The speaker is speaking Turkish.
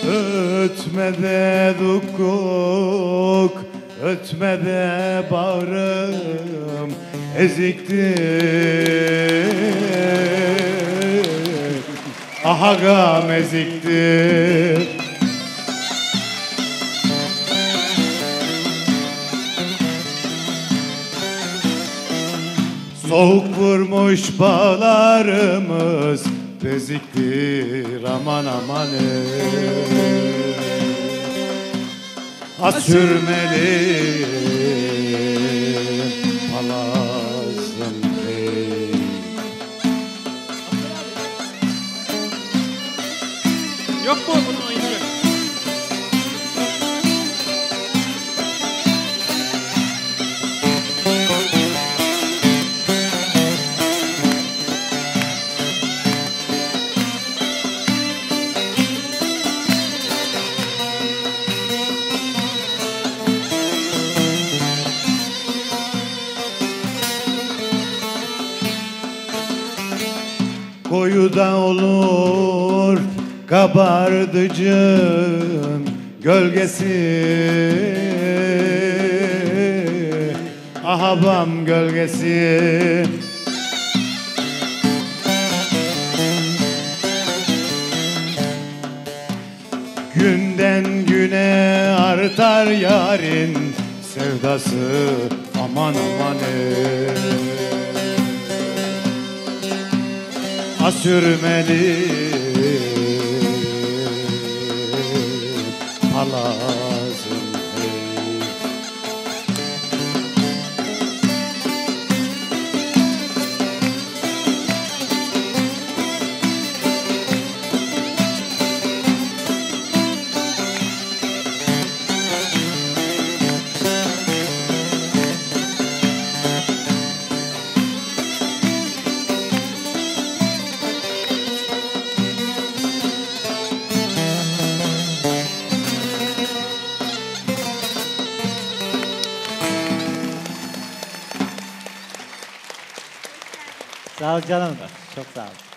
Ötme de dukuk, ötme de bağrım eziktir. Ahagam eziktir. Soğuk vurmuş bağlarımız beziktir, aman aman Asürmeli palazım hey. Yok mu bunun oyuncu? Koyuda olur kabardıcın gölgesi, ahabam gölgesi. Günden güne artar yarın sevdası, aman aman Asürmeli palazım hey. Sağ ol canım. Çok sağ ol.